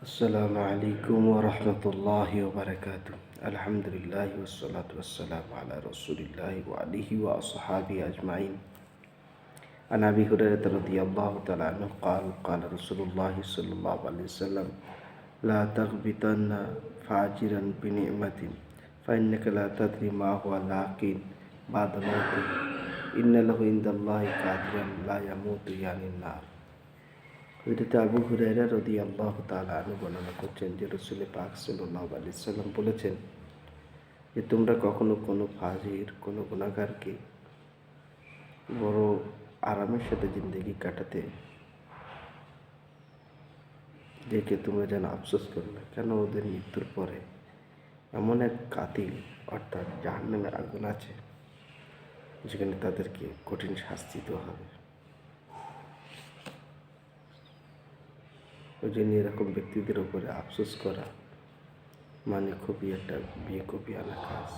السلام عليكم ورحمة الله وبركاته. الحمد لله والصلاة والسلام على رسول الله وعليه وأصحابه أجمعين. عن أبي هريرة رضي الله تعالى عنه قال رسول الله صلى الله عليه وسلم: لا تغبطن فاجرا بنعمة فإنك لا تدري ما هو لاقٍ بعد موته إن له عند الله قادرا لا يموت يعني النار. হযরত আবু হুরায়রা রাদিয়াল্লাহু তাআলা আনহু বর্ণনা করছেন যে রাসূল পাক সাল্লাল্লাহু আলাইহি সাল্লাম বলেছেন যে তোমরা কখনো কোনো ফাজির কোনো গুনাহগারকে বড় আরামের সাথে জিন্দেগি কাটাতে দেখে তোমরা যেন আফসোস করো না, কেন ওদের মৃত্যুর পরে এমন এক কাতিল অর্থাৎ জাহান্নামের আগুন আছে যেখানে তাদেরকে কঠিন শাস্তি দেওয়া হবে। ওই জন্য এরকম ব্যক্তিদের উপরে আফসোস করা মানে খুবই একটা বেকুবিয়ানা কাজ।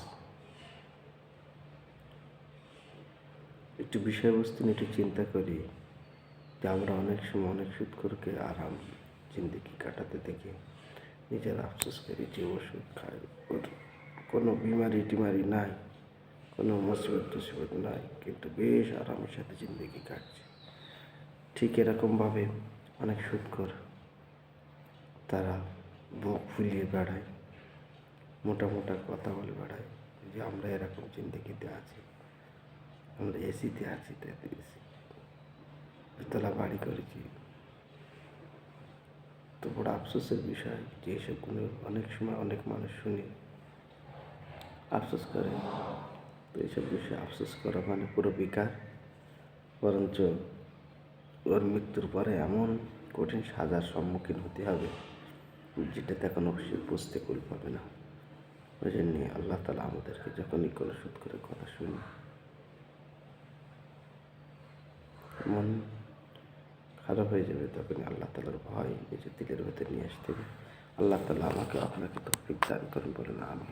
একটু বিষয়বস্তু নিয়ে একটু চিন্তা করি যে আমরা অনেক সময় অনেক সুদখোরকে আরাম জিন্দেগি কাটাতে দেখে নিজের আফসোস করি যে ওষুধ খায়, ওর কোনো টিমারি নাই, কোনো মুসিবত নাই, কিন্তু বেশ আরামের সাথে জিন্দেগি কাটছে। ঠিক এরকমভাবে অনেক সুদখোর তারা বুক ফুলিয়ে বেড়ায়, মোটা মোটা কথা বলে বেড়ায় যে আমরা এরকম জিন্দেগিতে আছি, আমরা এসিতে আছি, দুতলা বাড়ি করেছি। তো বড় আফসোসের বিষয় যে এসবগুলো অনেক সময় অনেক মানুষ শুনে আফসোস করে। তো এইসব বিষয়ে আফসোস করা মানে পুরো বেকার, বরঞ্চ ওর মৃত্যুর পরে এমন কঠিন সাজার সম্মুখীন হতে হবে যেটাতে এখন অবশ্যই বুঝতে কুল পাবে না। ওই জন্য আল্লাহ তাআলা আমাদেরকে যখনই কোনো সুদ করে কথা শুনি মন খারাপ হয়ে যাবে, তখনই আল্লাহ তাআলার ভয় নিজের দিলের ভেতর নিয়ে আসতে হবে। আল্লাহ তাআলা আমাকে আপনাকে তৌফিক দান করুন, বলেন আমিন।